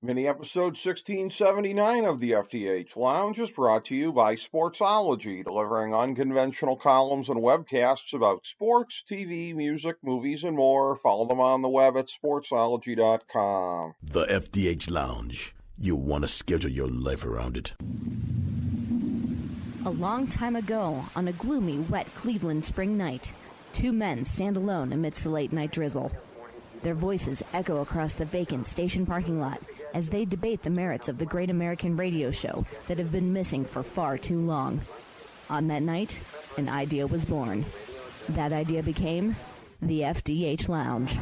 Mini episode 1679 of the FDH Lounge is brought to you by Sportsology, delivering unconventional columns and webcasts about sports, TV, music, movies, and more. Follow them on the web at sportsology.com. The FDH Lounge. You'll want to schedule your life around it. A long time ago, on a gloomy, wet Cleveland spring night, two men stand alone amidst the late-night drizzle. Their voices echo across the vacant station parking lot as they debate the merits of the great American radio show that have been missing for far too long. On that night, an idea was born. That idea became the FDH Lounge.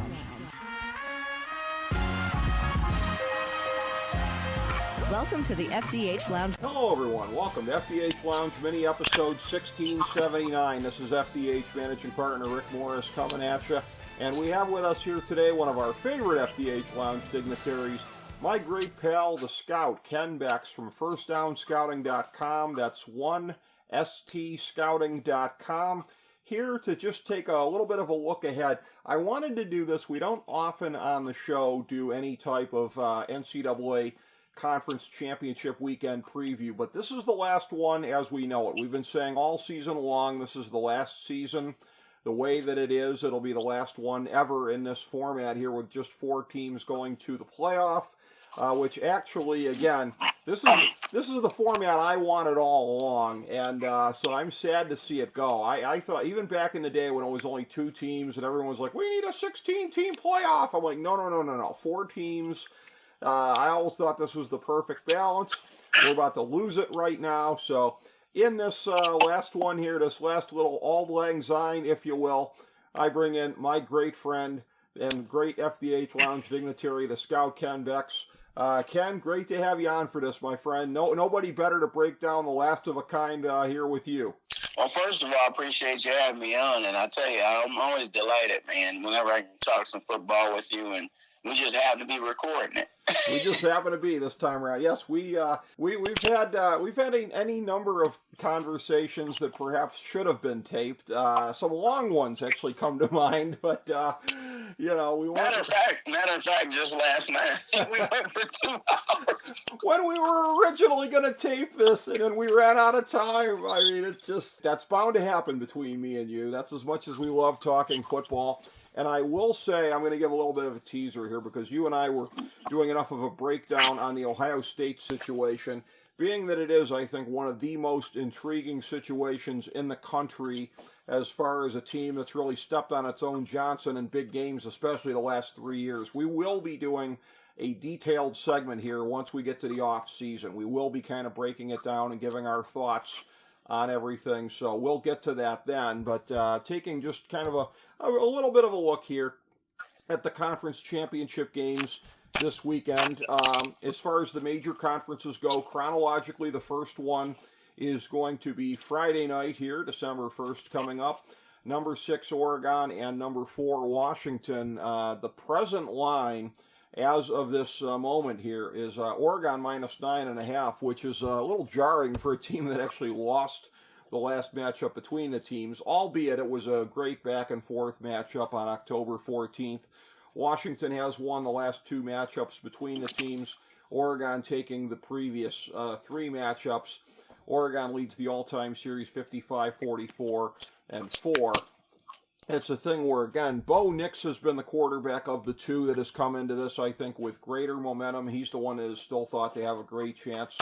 Welcome to the FDH Lounge. Hello, everyone. Welcome to FDH Lounge mini episode 1679. This is FDH Managing Partner Rick Morris coming at you. And we have with us here today one of our favorite FDH Lounge dignitaries, my great pal, the scout, Ken Becks from firstdownscouting.com. That's 1stscouting.com. Here to just take a little bit of a look ahead. I wanted to do this. We don't often on the show do any type of NCAA Conference Championship Weekend preview, but this is the last one as we know it. We've been saying all season long, this is the last season. The way that it is, it'll be the last one ever in this format here with just 4 teams going to the playoff, which actually, again, this is the format I wanted all along, and so I'm sad to see it go. I thought, even back in the day when it was only 2 teams and everyone was like, we need a 16-team playoff, I'm like, no, 4 teams. I always thought this was the perfect balance. We're about to lose it right now, so in this last one here, this last little auld lang syne, if you will, I bring in my great friend and great FDH Lounge dignitary, the scout Ken Becks. Ken, great to have you on for this, my friend. Nobody better to break down the last of a kind here with you. Well, first of all, I appreciate you having me on, and I tell you, I'm always delighted, man, whenever I can talk some football with you, and we just happen to be recording it. We just happen to be this time around. Yes, we've had any number of conversations that perhaps should have been taped. Some long ones actually come to mind, but we want. Matter of fact, just last night we went for 2 hours when we were originally going to tape this, and then we ran out of time. I mean, it's just that's bound to happen between me and you. That's as much as we love talking football. And I will say, I'm going to give a little bit of a teaser here because you and I were doing enough of a breakdown on the Ohio State situation, being that it is, I think, one of the most intriguing situations in the country as far as a team that's really stepped on its own Johnson in big games, especially the last 3 years. We will be doing a detailed segment here once we get to the off season. We will be kind of breaking it down and giving our thoughts on everything, so we'll get to that then, but taking just kind of a little bit of a look here at the conference championship games this weekend. As far as the major conferences go, chronologically, the first one is going to be Friday night here, December 1st coming up. Number 6, Oregon, and number 4, Washington. The present line as of this moment here is Oregon minus 9.5, which is a little jarring for a team that actually lost the last matchup between the teams, albeit it was a great back-and-forth matchup on October 14th. Washington has won the last 2 matchups between the teams, Oregon taking the previous 3 matchups. Oregon leads the all-time series 55-44 and 4. It's a thing where, again, Bo Nix has been the quarterback of the 2 that has come into this, I think, with greater momentum. He's the one that is still thought to have a great chance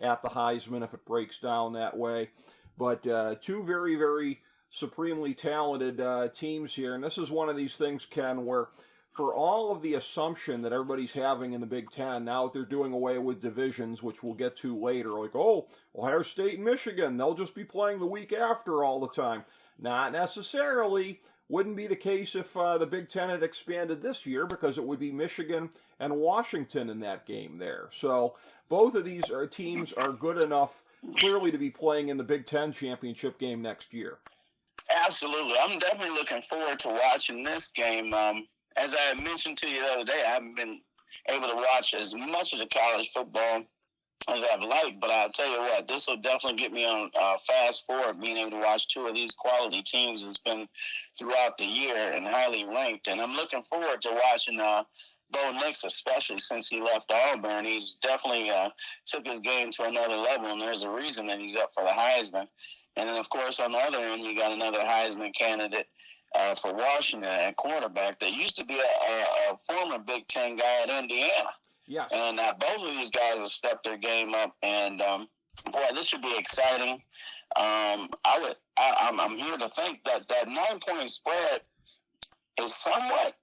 at the Heisman if it breaks down that way. But 2 very, very supremely talented teams here. And this is one of these things, Ken, where for all of the assumption that everybody's having in the Big Ten, now that they're doing away with divisions, which we'll get to later, like, oh, Ohio State and Michigan, they'll just be playing the week after all the time. Not necessarily. Wouldn't be the case if the Big Ten had expanded this year, because it would be Michigan and Washington in that game there. So both of these teams are good enough, clearly, to be playing in the Big Ten championship game next year. Absolutely. I'm definitely looking forward to watching this game. As I mentioned to you the other day, I haven't been able to watch as much of the college football as I've liked, but I'll tell you what, this will definitely get me on fast forward, being able to watch 2 of these quality teams that's been throughout the year and highly ranked. And I'm looking forward to watching Bo Nix, especially since he left Auburn, he's definitely took his game to another level, and there's a reason that he's up for the Heisman. And then, of course, on the other end, you got another Heisman candidate for Washington at quarterback that used to be a former Big Ten guy at Indiana. Yes. And both of these guys have stepped their game up, and boy, this should be exciting. I'm here to think that 9-point spread is somewhat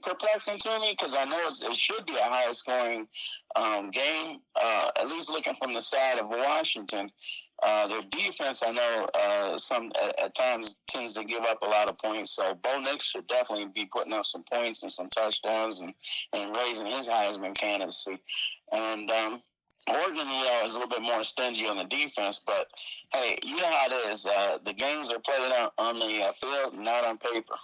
perplexing to me, because I know it should be a high-scoring game, at least looking from the side of Washington. Their defense, I know, at times tends to give up a lot of points, so Bo Nix should definitely be putting up some points and some touchdowns and raising his Heisman candidacy. And Oregon, is a little bit more stingy on the defense, but, hey, you know how it is. The games are played on the field, not on paper.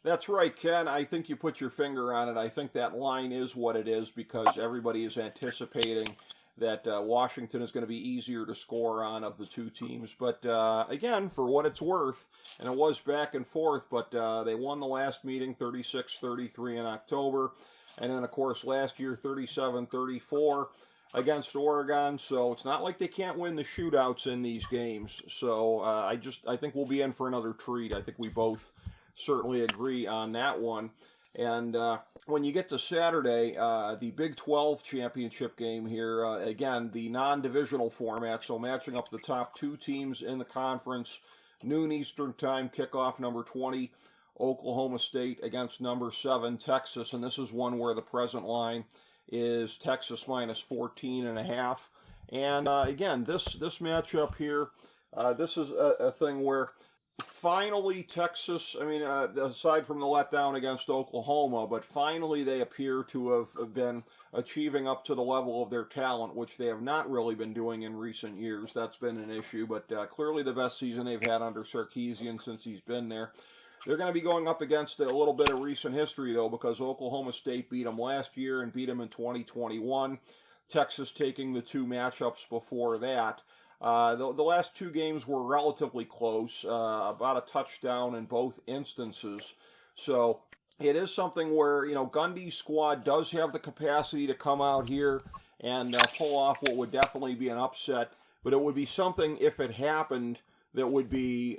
That's right, Ken. I think you put your finger on it. I think that line is what it is because everybody is anticipating that Washington is going to be easier to score on of the two teams. But, again, for what it's worth, and it was back and forth, but they won the last meeting 36-33 in October. And then, of course, last year 37-34 against Oregon. So it's not like they can't win the shootouts in these games. So I think we'll be in for another treat. I think we both certainly agree on that one. And when you get to Saturday, the Big 12 championship game here, again, the non-divisional format, so matching up the top two teams in the conference, noon Eastern time, kickoff number 20, Oklahoma State against number 7, Texas. And this is one where the present line is Texas minus 14.5. And again, this matchup here, this is a thing where finally Texas, aside from the letdown against Oklahoma, but finally they appear to have been achieving up to the level of their talent, which they have not really been doing in recent years. That's been an issue, but clearly the best season they've had under Sarkisian since he's been there. They're going to be going up against a little bit of recent history, though, because Oklahoma State beat them last year and beat them in 2021. Texas taking the two matchups before that. The last two games were relatively close, about a touchdown in both instances. So it is something where, Gundy's squad does have the capacity to come out here and pull off what would definitely be an upset. But it would be something, if it happened, that would be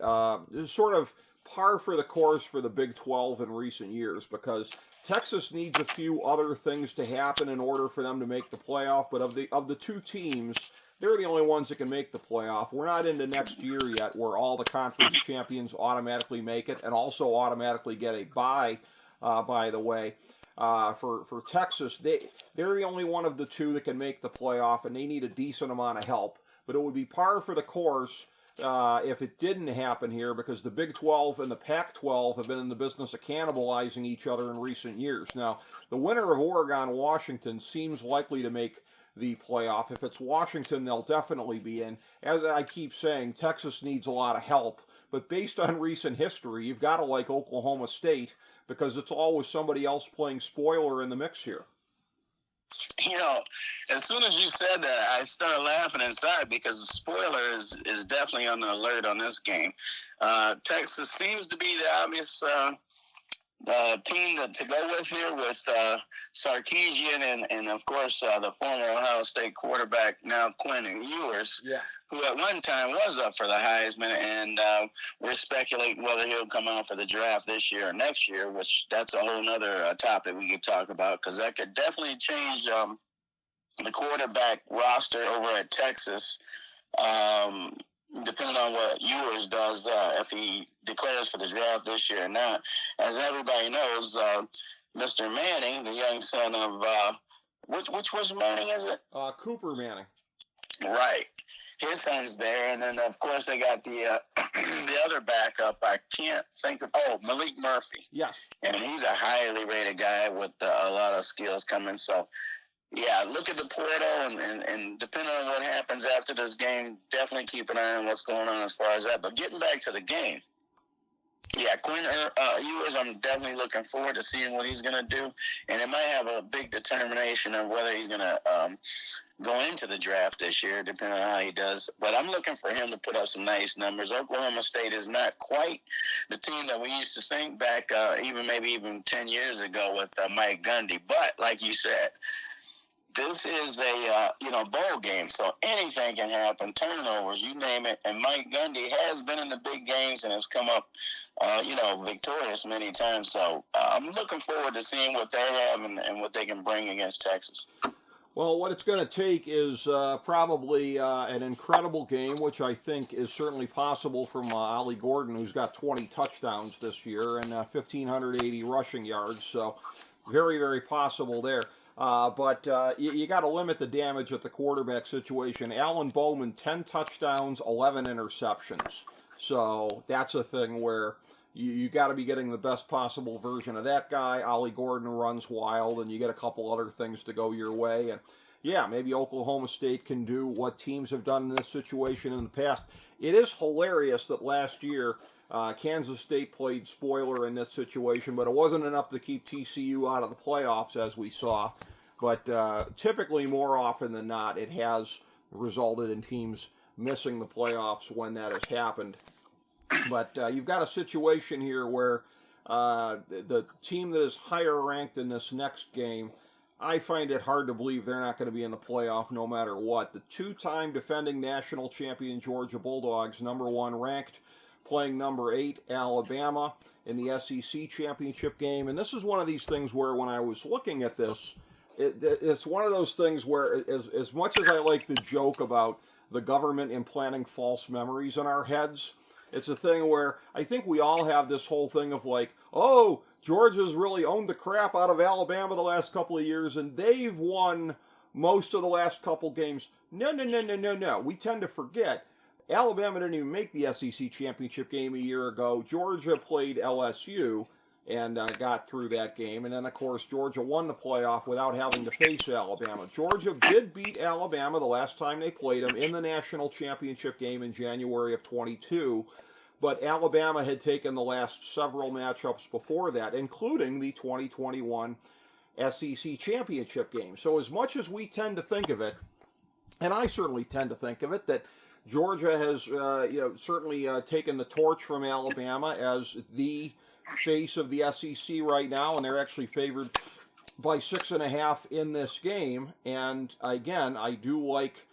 sort of par for the course for the Big 12 in recent years, because Texas needs a few other things to happen in order for them to make the playoff. But of the two teams, they're the only ones that can make the playoff. We're not into next year yet, where all the conference champions automatically make it and also automatically get a bye, by the way. For Texas, they're the only one of the two that can make the playoff, and they need a decent amount of help. But it would be par for the course if it didn't happen here, because the Big 12 and the Pac-12 have been in the business of cannibalizing each other in recent years. Now, the winner of Oregon-Washington seems likely to make the playoff. If it's Washington, they'll definitely be in. As I keep saying, Texas needs a lot of help. But based on recent history, you've got to like Oklahoma State, because it's always somebody else playing spoiler in the mix here. As soon as you said that, I started laughing inside, because the spoiler is definitely on the alert on this game. Texas seems to be the obvious team to go with here, with Sarkisian and of course, the former Ohio State quarterback, now Quentin Ewers, who at one time was up for the Heisman, and we're speculating whether he'll come out for the draft this year or next year, which that's a whole other topic we could talk about, because that could definitely change the quarterback roster over at Texas, depending on what Ewers does, if he declares for the draft this year or not. As everybody knows, Mr. Manning, the young son of, which was Manning, is it? Cooper Manning. Right. His son's there, and then, of course, they got the the other backup. I can't think of, Malik Murphy. Yes. And he's a highly rated guy with a lot of skills coming, so yeah, look at the portal, and depending on what happens after this game, definitely keep an eye on what's going on as far as that. But getting back to the game, Yeah, Quinn Ewers, I'm definitely looking forward to seeing what he's going to do. And it might have a big determination of whether he's going to go into the draft this year, depending on how he does. But I'm looking for him to put up some nice numbers. Oklahoma State is not quite the team that we used to think back, even 10 years ago with Mike Gundy. But like you said, this is a bowl game, so anything can happen. Turnovers, you name it. And Mike Gundy has been in the big games and has come up, victorious many times. So I'm looking forward to seeing what they have and what they can bring against Texas. Well, what it's going to take is probably an incredible game, which I think is certainly possible from Ollie Gordon, who's got 20 touchdowns this year and 1,580 rushing yards. So very, very possible there. But you got to limit the damage at the quarterback situation. Alan Bowman, 10 touchdowns, 11 interceptions. So that's a thing where you got to be getting the best possible version of that guy. Ollie Gordon runs wild, and you get a couple other things to go your way. And yeah, maybe Oklahoma State can do what teams have done in this situation in the past. It is hilarious that last year Kansas State played spoiler in this situation, but it wasn't enough to keep TCU out of the playoffs, as we saw. But typically, more often than not, it has resulted in teams missing the playoffs when that has happened. But you've got a situation here where the team that is higher ranked in this next game, I find it hard to believe they're not going to be in the playoff no matter what. The two-time defending national champion Georgia Bulldogs, number 1 ranked, playing number 8 Alabama in the SEC championship game. And this is one of these things where when I was looking at this, it's one of those things where as much as I like the joke about the government implanting false memories in our heads, it's a thing where I think we all have this whole thing of like, oh, Georgia's really owned the crap out of Alabama the last couple of years, and they've won most of the last couple games. No. We tend to forget. Alabama didn't even make the SEC championship game a year ago. Georgia played LSU and got through that game. And then, of course, Georgia won the playoff without having to face Alabama. Georgia did beat Alabama the last time they played them in the national championship game in January of 22. But Alabama had taken the last several matchups before that, including the 2021 SEC championship game. So as much as we tend to think of it, and I certainly tend to think of it, that Georgia has certainly taken the torch from Alabama as the face of the SEC right now, and they're actually favored by 6.5 in this game. And again, I do like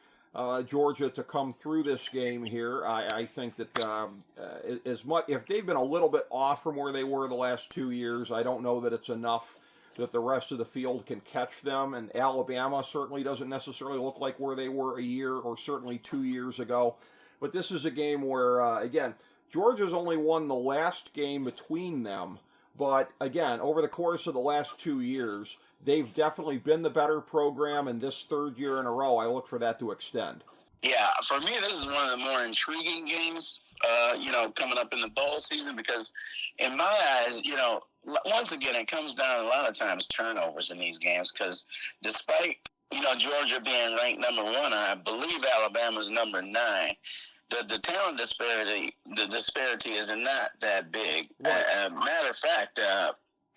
Georgia to come through this game here. I think that as much if they've been a little bit off from where they were the last 2 years, I don't know that it's enough that the rest of the field can catch them. And Alabama certainly doesn't necessarily look like where they were a year or certainly 2 years ago. But this is a game where, again, Georgia's only won the last game between them. But again, over the course of the last 2 years, they've definitely been the better program, and this third year in a row, I look for that to extend. Yeah, for me, this is one of the more intriguing games, coming up in the bowl season because, in my eyes, once again, it comes down a lot of times turnovers in these games because despite, Georgia being ranked number 1, I believe Alabama's number 9. The talent disparity is not that big. Right. Matter of fact,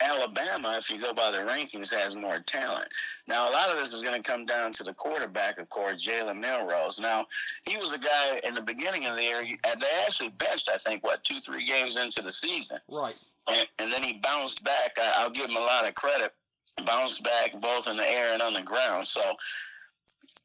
Alabama, if you go by the rankings, has more talent. Now, a lot of this is going to come down to the quarterback, of course, Jalen Milroe. Now, he was a guy in the beginning of the year, they actually benched, I think, 2-3 games into the season. Right. And then he bounced back. I'll give him a lot of credit. Bounced back both in the air and on the ground. So,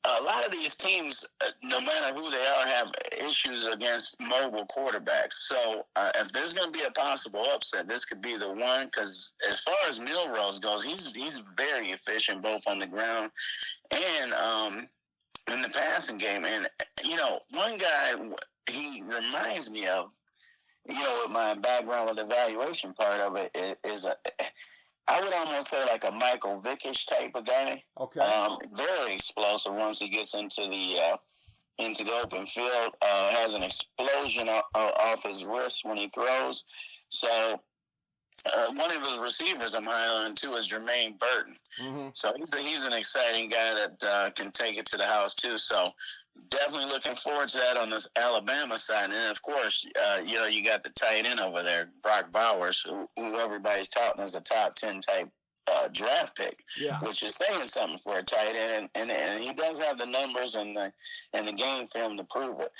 a lot of these teams, no matter who they are, have issues against mobile quarterbacks. So if there's going to be a possible upset, this could be the one because as far as Milrose goes, he's very efficient both on the ground and in the passing game. And, one guy he reminds me of, with my background with the evaluation part of it, is I would almost say like a Michael Vickish type of guy. Okay. Very explosive once he gets into the open field. Has an explosion off his wrist when he throws. So one of his receivers I'm high on too is Jermaine Burton. Mm-hmm. So he's an exciting guy that can take it to the house too. So definitely looking forward to that on this Alabama side. And of course, you got the tight end over there, Brock Bowers, who everybody's touting as a top 10 type draft pick, which is saying something for a tight end, and he does have the numbers and the game film to prove it.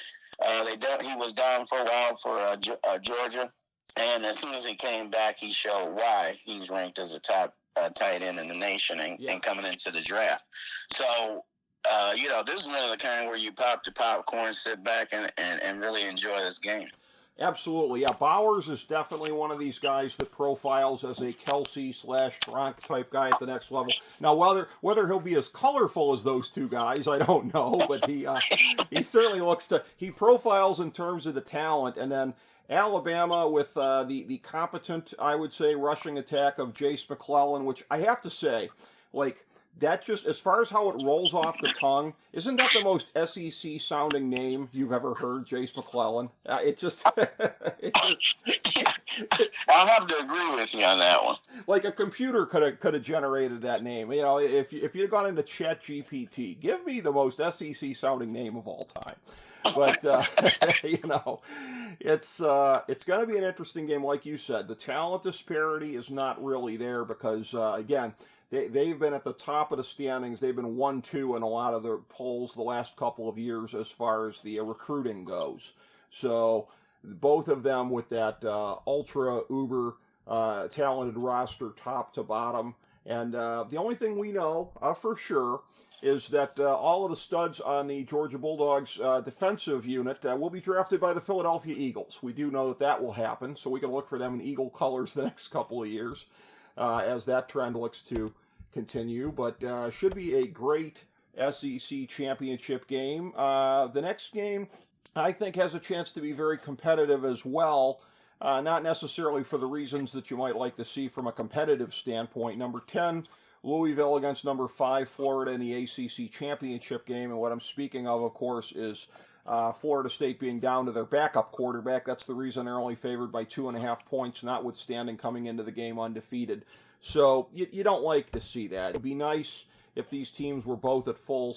He was down for a while for Georgia, and as soon as he came back, he showed why he's ranked as a top tight end in the nation and coming into the draft. So, this is one of the kind where you pop the popcorn, sit back, and really enjoy this game. Absolutely, yeah. Bowers is definitely one of these guys that profiles as a Kelsey/Gronk type guy at the next level. Now, whether he'll be as colorful as those two guys, I don't know, but he certainly he profiles in terms of the talent, and then Alabama with the competent, I would say, rushing attack of Jace McClellan, which I have to say, that just, as far as how it rolls off the tongue, isn't that the most SEC-sounding name you've ever heard, Jace McClellan? I'll have to agree with you on that one. Like a computer could have generated that name. If you'd gone into ChatGPT, give me the most SEC-sounding name of all time. But it's going to be an interesting game, like you said. The talent disparity is not really there because again. They've been at the top of the standings. They've been 1-2 in a lot of the polls the last couple of years as far as the recruiting goes. So both of them with that uber talented roster top to bottom. And the only thing we know for sure is that all of the studs on the Georgia Bulldogs defensive unit will be drafted by the Philadelphia Eagles. We do know that will happen, so we can look for them in Eagle colors the next couple of years as that trend looks to continue. But should be a great SEC championship game. The next game, I think, has a chance to be very competitive as well. Not necessarily for the reasons that you might like to see from a competitive standpoint. Number 10, Louisville against number 5, Florida in the ACC championship game. And what I'm speaking of course, is Florida State being down to their backup quarterback. That's the reason they're only favored by 2.5 points, notwithstanding coming into the game undefeated. So you don't like to see that. It'd be nice if these teams were both at full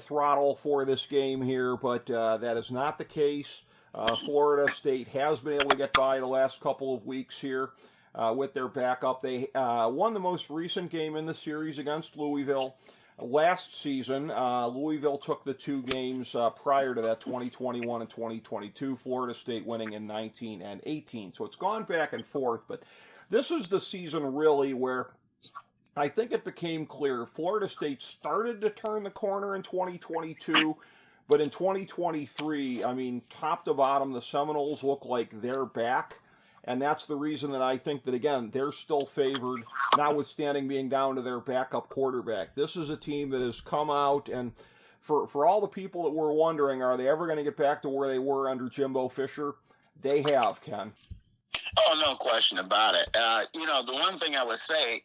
throttle for this game here, but that is not the case. Florida State has been able to get by the last couple of weeks here with their backup. They won the most recent game in the series against Louisville. Last season, Louisville took the two games prior to that, 2021 and 2022, Florida State winning in 19 and 18. So it's gone back and forth, but this is the season really where I think it became clear Florida State started to turn the corner in 2022, but in 2023, I mean, top to bottom, the Seminoles look like they're back. And that's the reason that I think that, again, they're still favored, notwithstanding being down to their backup quarterback. This is a team that has come out, and for all the people that were wondering, are they ever going to get back to where they were under Jimbo Fisher? They have, Ken. Oh, no question about it. The one thing I would say,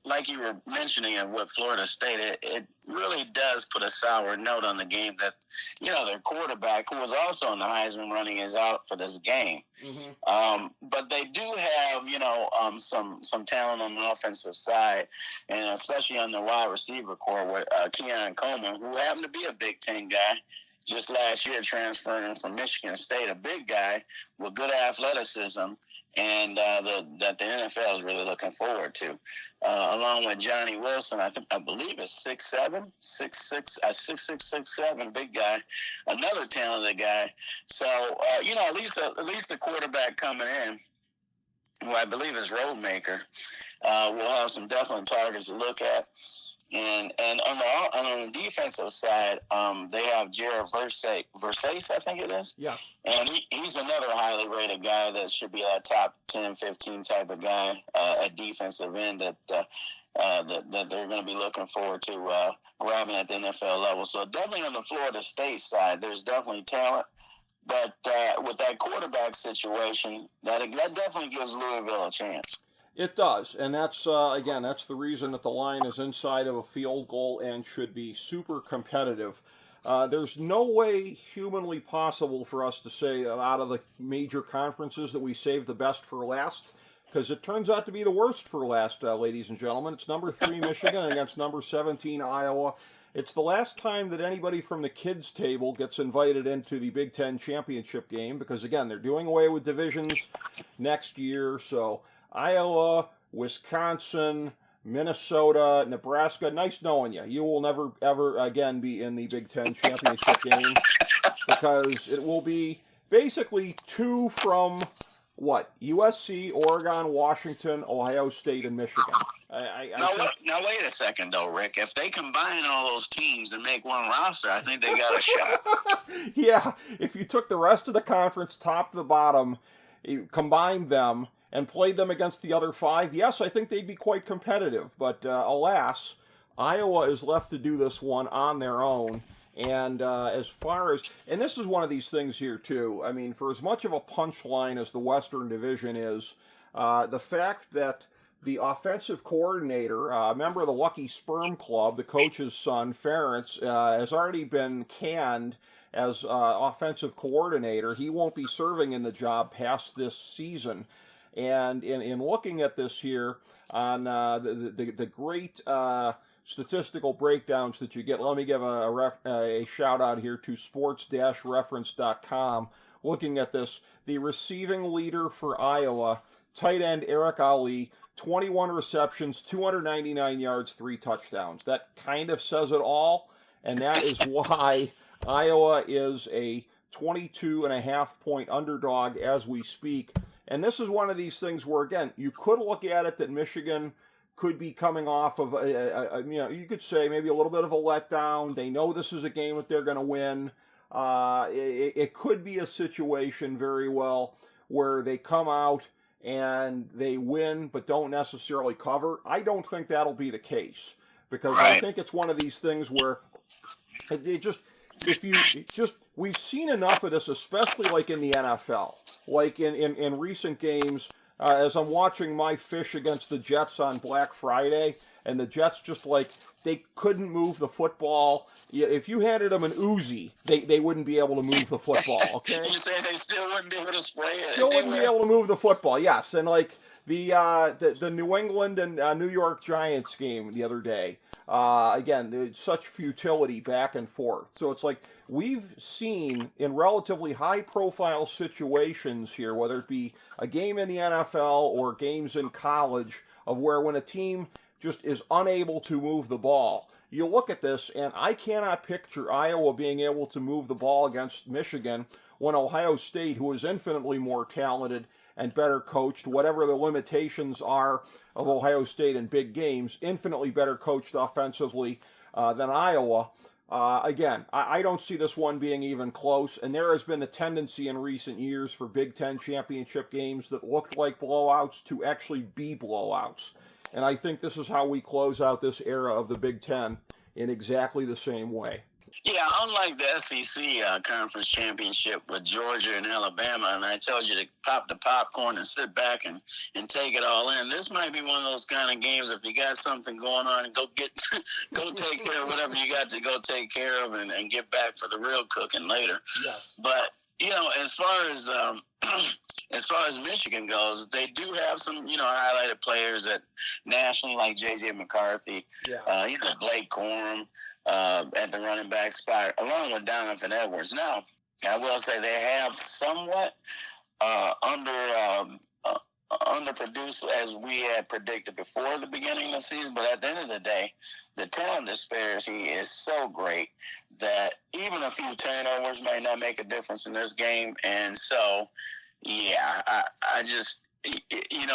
like you were mentioning it with Florida State, it really does put a sour note on the game that, their quarterback, who was on the Heisman running, is out for this game. Mm-hmm. But they do have, some talent on the offensive side, and especially on the wide receiver core with Keon Coleman, who happened to be a Big Ten guy. Just last year, transferring from Michigan State, a big guy with good athleticism, and that the NFL is really looking forward to. Along with Johnny Wilson, I believe is 6'7", 6'6", big guy, another talented guy. So at least the quarterback coming in, who I believe is Roadmaker, will have some definite targets to look at. And on the defensive side, they have Jared Versace, I think it is. Yes. And he's another highly rated guy that should be a top 10, 15 type of guy at defensive end that they're going to be looking forward to grabbing at the NFL level. So definitely on the Florida State side, there's definitely talent. But with that quarterback situation, that definitely gives Louisville a chance. It does, and that's the reason that the line is inside of a field goal and should be super competitive. There's no way humanly possible for us to say that out of the major conferences that we saved the best for last, because it turns out to be the worst for last, ladies and gentlemen. It's number 3 Michigan against number 17 Iowa. It's the last time that anybody from the kids' table gets invited into the Big Ten championship game, because, again, they're doing away with divisions next year. So Iowa, Wisconsin, Minnesota, Nebraska, nice knowing you. You will never, ever again be in the Big Ten championship game, because it will be basically 2 from, USC, Oregon, Washington, Ohio State, and Michigan. Now, wait a second, though, Rick. If they combine all those teams and make one roster, I think they got a shot. Yeah, if you took the rest of the conference, top to bottom, you combined them, and played them against the other 5, yes, I think they'd be quite competitive. But alas, Iowa is left to do this one on their own. And as far as, and this is one of these things here too, I mean, for as much of a punchline as the Western Division is, the fact that the offensive coordinator, a member of the Lucky Sperm Club, the coach's son, Ferentz, has already been canned as offensive coordinator. He won't be serving in the job past this season. And in looking at this here on the great statistical breakdowns that you get, let me give a shout out here to sports-reference.com. Looking at this, the receiving leader for Iowa, tight end Eric Ali, 21 receptions, 299 yards, 3 touchdowns. That kind of says it all, and that is why Iowa is a 22.5-point underdog as we speak. And this is one of these things where, again, you could look at it that Michigan could be coming off of, you could say maybe a little bit of a letdown. They know this is a game that they're going to win. It could be a situation very well where they come out and they win but don't necessarily cover. I don't think that'll be the case, because right. I think it's one of these things where we've seen enough of this, especially like in the NFL, like in recent games. As I'm watching my Fish against the Jets on Black Friday, and the Jets just they couldn't move the football. If you handed them an Uzi, they wouldn't be able to move the football, okay? You say they still wouldn't be able to spray it? Still wouldn't be able to move the football, yes. And the New England and New York Giants game the other day, again, such futility back and forth. So it's like we've seen in relatively high-profile situations here, whether it be a game in the NFL or games in college, of where when a team just is unable to move the ball, you look at this, and I cannot picture Iowa being able to move the ball against Michigan when Ohio State, who is infinitely more talented and better coached, whatever the limitations are of Ohio State in big games, infinitely better coached offensively than Iowa. Again, I don't see this one being even close, and there has been a tendency in recent years for Big Ten championship games that looked like blowouts to actually be blowouts. And I think this is how we close out this era of the Big Ten in exactly the same way. Yeah, unlike the SEC conference championship with Georgia and Alabama, and I told you to pop the popcorn and sit back and take it all in, this might be one of those kind of games, if you got something going on, go take care of whatever you got to go take care of and get back for the real cooking later. Yes. But, as far as Michigan goes, they do have some, highlighted players that nationally, like J.J. McCarthy, Blake Corum at the running back spot, along with Donovan Edwards. Now, I will say they have somewhat underproduced as we had predicted before the beginning of the season, but at the end of the day, the talent disparity is so great that even a few turnovers may not make a difference in this game. And so, yeah, I just, if you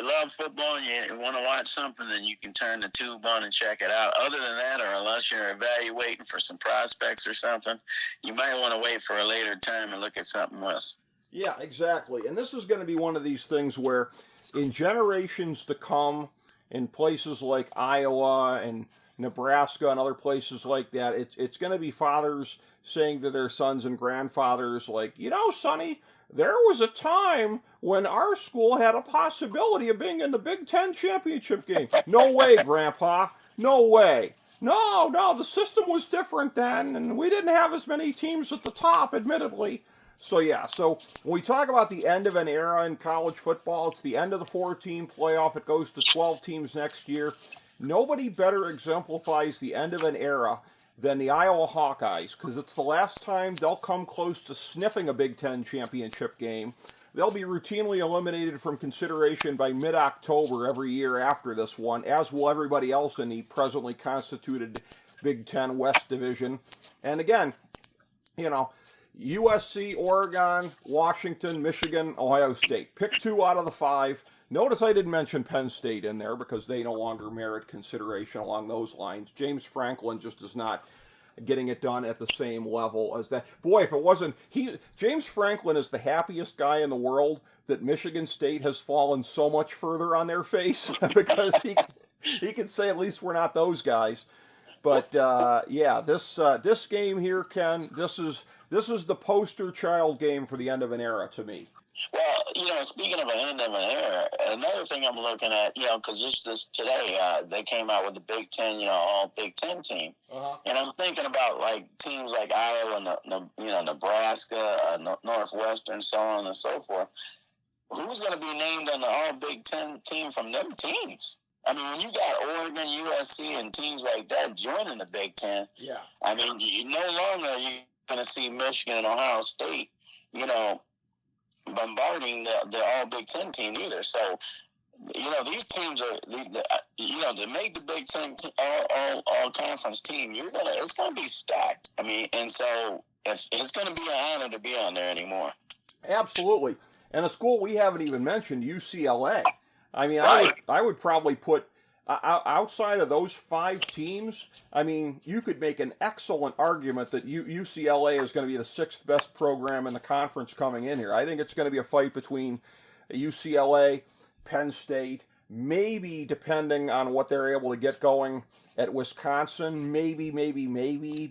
love football and you want to watch something, then you can turn the tube on and check it out. Other than that, or unless you're evaluating for some prospects or something, you might want to wait for a later time and look at something else. Yeah, exactly. And this is going to be one of these things where in generations to come, in places like Iowa and Nebraska and other places like that, it's going to be fathers saying to their sons and grandfathers, like, Sonny, there was a time when our school had a possibility of being in the Big Ten championship game. No way, Grandpa. No way. No, the system was different then, and we didn't have as many teams at the top, admittedly. So, yeah, so when we talk about the end of an era in college football, it's the end of the 4-team playoff. It goes to 12 teams next year. Nobody better exemplifies the end of an era than the Iowa Hawkeyes, because it's the last time they'll come close to sniffing a Big Ten championship game. They'll be routinely eliminated from consideration by mid-October every year after this one, as will everybody else in the presently constituted Big Ten West Division. And again, you know, USC, Oregon, Washington, Michigan, Ohio State. Pick 2 out of the 5. Notice I didn't mention Penn State in there because they no longer merit consideration along those lines. James Franklin just is not getting it done at the same level as that. Boy, if it wasn't... James Franklin is the happiest guy in the world that Michigan State has fallen so much further on their face because he can say at least we're not those guys. But yeah, this game here, Ken, this is the poster child game for the end of an era to me. Well, you know, speaking of an end of an era, another thing I'm looking at, you know, because just today they came out with the Big Ten, you know, all Big Ten team, and I'm thinking about like teams like Iowa, you know, Nebraska, Northwestern, so on and so forth. Who's going to be named on the all Big Ten team from them teams? I mean, when you got Oregon, USC, and teams like that joining the Big Ten, yeah. I mean, no longer are you going to see Michigan and Ohio State, you know, bombarding the all Big Ten team either. So, you know, these teams are, you know, to make the Big Ten all conference team, it's gonna be stacked. I mean, and so it's gonna be an honor to be on there anymore. Absolutely, and a school we haven't even mentioned, UCLA. I mean, right. I would probably put. Outside of those 5 teams, I mean, you could make an excellent argument that UCLA is going to be the 6th best program in the conference coming in here. I think it's going to be a fight between UCLA, Penn State, maybe depending on what they're able to get going at Wisconsin, maybe,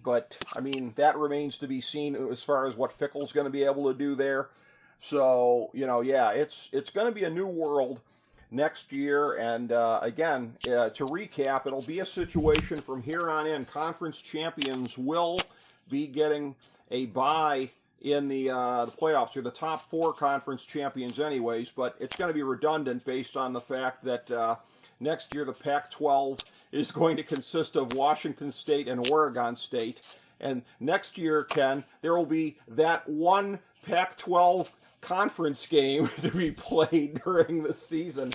but I mean, that remains to be seen as far as what Fickle's going to be able to do there. So, you know, yeah, it's going to be a new world next year, and again, to recap, it'll be a situation from here on in. Conference champions will be getting a bye in the playoffs. You're the top 4 conference champions anyways, but it's going to be redundant based on the fact that next year the Pac-12 is going to consist of Washington State and Oregon State. And next year, Ken, there will be that one Pac-12 conference game to be played during the season.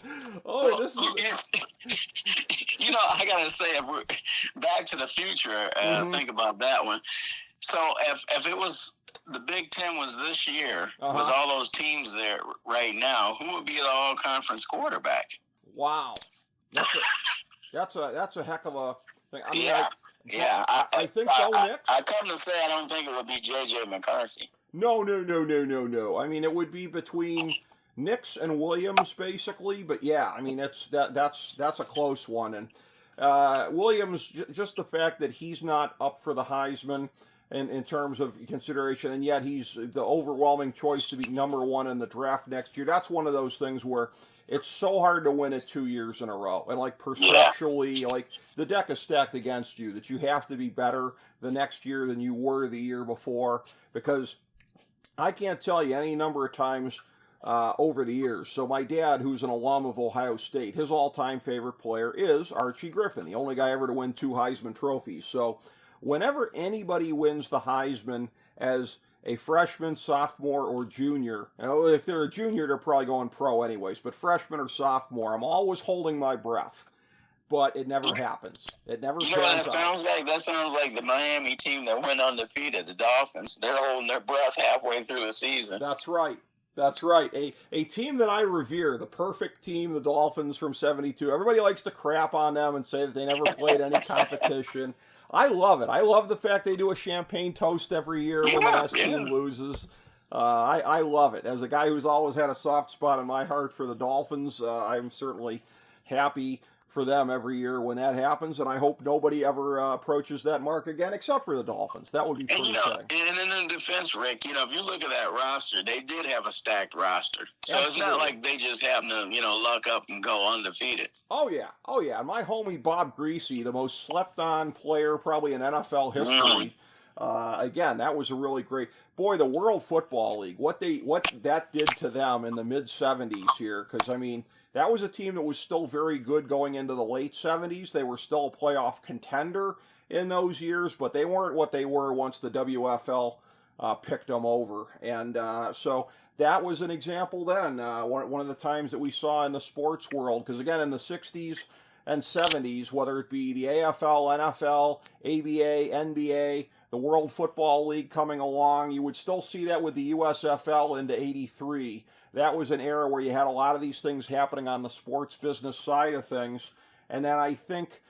Oh, this is... You know, I got to say, Back to the Future, think about that one. So if it was the Big Ten was this year, with all those teams there right now, who would be the all-conference quarterback? Wow. That's a heck of a thing. I mean, yeah. I think Bo Nix. I come to say I don't think it would be J.J. McCarthy. No. I mean, it would be between Nix and Williams, basically. But yeah, I mean, that's a close one. And Williams, just the fact that he's not up for the Heisman in terms of consideration, and yet he's the overwhelming choice to be number 1 in the draft next year. That's one of those things where it's so hard to win it 2 years in a row. And like perceptually, like the deck is stacked against you, that you have to be better the next year than you were the year before, because I can't tell you any number of times over the years. So my dad, who's an alum of Ohio State, his all-time favorite player is Archie Griffin, the only guy ever to win 2 Heisman trophies. So whenever anybody wins the Heisman as a freshman, sophomore, or junior, you know, if they're a junior, they're probably going pro anyways, but freshman or sophomore, I'm always holding my breath. But it never happens. It never pans out. That sounds like the Miami team that went undefeated, the Dolphins. They're holding their breath halfway through the season. That's right. A team that I revere, the perfect team, the Dolphins from '72. Everybody likes to crap on them and say that they never played any competition. I love it. I love the fact they do a champagne toast every year when the last team loses. I love it. As a guy who's always had a soft spot in my heart for the Dolphins, I'm certainly happy for them every year when that happens, and I hope nobody ever approaches that mark again, except for the Dolphins. That would be pretty exciting. And in defense, Rick, if you look at that roster, they did have a stacked roster. So Absolutely. It's not like they just happen to, luck up and go undefeated. Oh, yeah. And my homie Bob Greasy, the most slept-on player probably in NFL history, again, that was a really great... Boy, the World Football League, what that did to them in the mid-'70s here, because, I mean... That was a team that was still very good going into the late 70s. They were still a playoff contender in those years, but they weren't what they were once the WFL picked them over. And so that was an example then, one of the times that we saw in the sports world. Because again, in the 60s and 70s, whether it be the AFL, NFL, ABA, NBA, the World Football League coming along, you would still see that with the USFL into 83. That was an era where you had a lot of these things happening on the sports business side of things. And then I think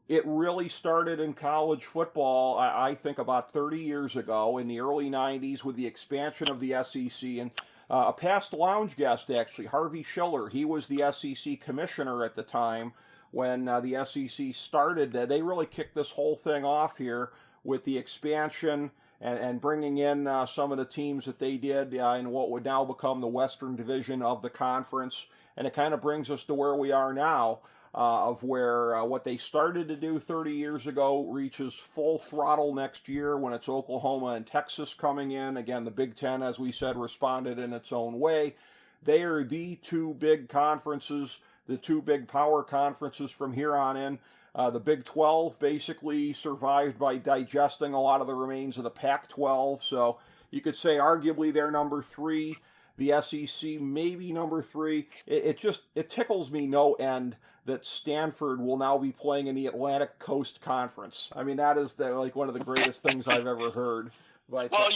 it really started in college football, I think about 30 years ago in the early 90s with the expansion of the SEC. And a past lounge guest, actually, Harvey Schiller, he was the SEC commissioner at the time when the SEC started. They really kicked this whole thing off here with the expansion and bringing in some of the teams that they did in what would now become the Western Division of the conference. And it kind of brings us to where we are now, of where what they started to do 30 years ago reaches full throttle next year when it's Oklahoma and Texas coming in. Again, the Big Ten, as we said, responded in its own way. They are the two big conferences, the two big power conferences from here on in. The Big 12 basically survived by digesting a lot of the remains of the Pac-12, so you could say arguably they're number 3. The SEC maybe number 3. It tickles me no end that Stanford will now be playing in the Atlantic Coast Conference. I mean, that is one of the greatest things I've ever heard. But, well,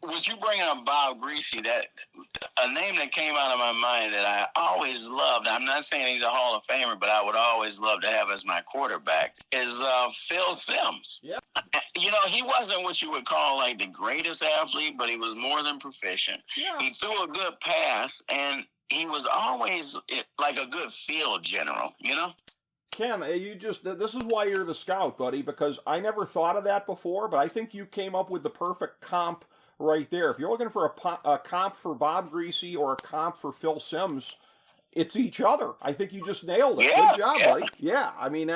was you bringing up Bob Greasy, that a name that came out of my mind that I always loved, I'm not saying he's a Hall of Famer, but I would always love to have as my quarterback, is Phil Simms. Yeah. He wasn't what you would call like the greatest athlete, but he was more than proficient. Yeah. He threw a good pass, and he was always like a good field general, Ken, this is why you're the scout, buddy, because I never thought of that before, but I think you came up with the perfect comp right there. If you're looking for a comp for Bob Greasy or a comp for Phil Simms, it's each other. I think you just nailed it. Yeah, good job, buddy. Yeah, I mean,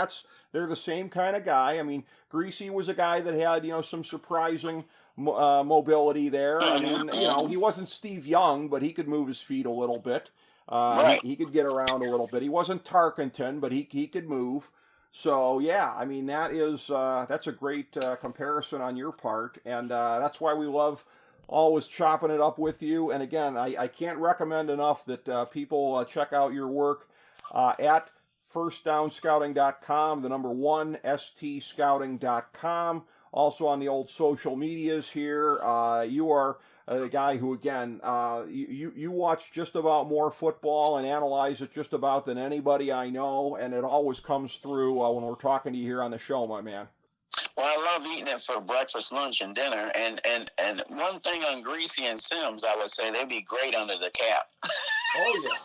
they're the same kind of guy. I mean, Greasy was a guy that had, some surprising mobility there. I mean, he wasn't Steve Young, but he could move his feet a little bit. Right. He could get around a little bit. He wasn't Tarkenton, but he could move. So, yeah, I mean, that's a great comparison on your part, and that's why we love always chopping it up with you. And again, I can't recommend enough that people check out your work at firstdownscouting.com, the number 1, stscouting.com. Also on the old social medias here. You are the guy who, again, you watch just about more football and analyze it just about than anybody I know, and it always comes through when we're talking to you here on the show, my man. Well, I love eating it for breakfast, lunch, and dinner. And one thing on Greasy and Simms, I would say they'd be great under the cap. Oh, yeah.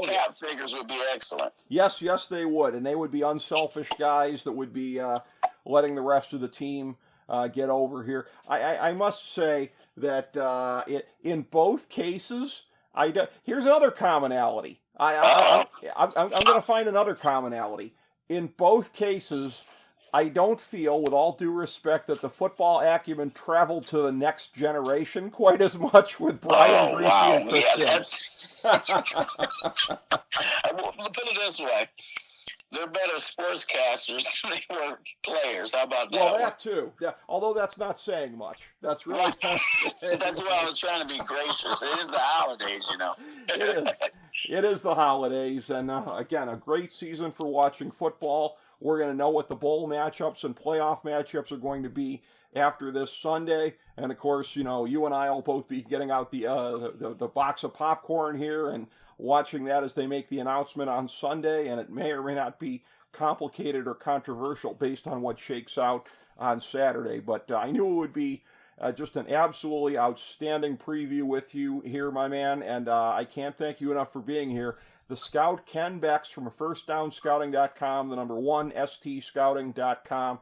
Cap figures would be excellent. Yes, they would. And they would be unselfish guys that would be letting the rest of the team get over here. I must say that in both cases, here's another commonality. I'm going to find another commonality. In both cases, I don't feel, with all due respect, that the football acumen traveled to the next generation quite as much with Brian Greasy and Chris Simms. Put it this way. They're better sportscasters than they were players. How about that? Well, that too. Yeah. Although that's not saying much. That's really not saying That's why I was trying to be gracious. It is the holidays, It is. It is the holidays. And again, a great season for watching football. We're going to know what the bowl matchups and playoff matchups are going to be after this Sunday. And of course, you and I will both be getting out the box of popcorn here and watching that as they make the announcement on Sunday. And it may or may not be complicated or controversial based on what shakes out on Saturday. But I knew it would be just an absolutely outstanding preview with you here, my man. And I can't thank you enough for being here. the scout Ken Becks from firstdownscouting.com, the number 1 stscouting.com.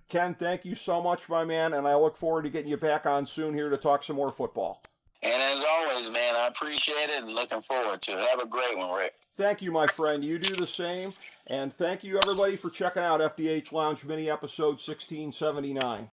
Ken, thank you so much, my man, and I look forward to getting you back on soon here to talk some more football. And as always, man, I appreciate it and looking forward to it. Have a great one, Rick. Thank you, my friend. You do the same. And thank you, everybody, for checking out FDH Lounge Mini Episode 1679.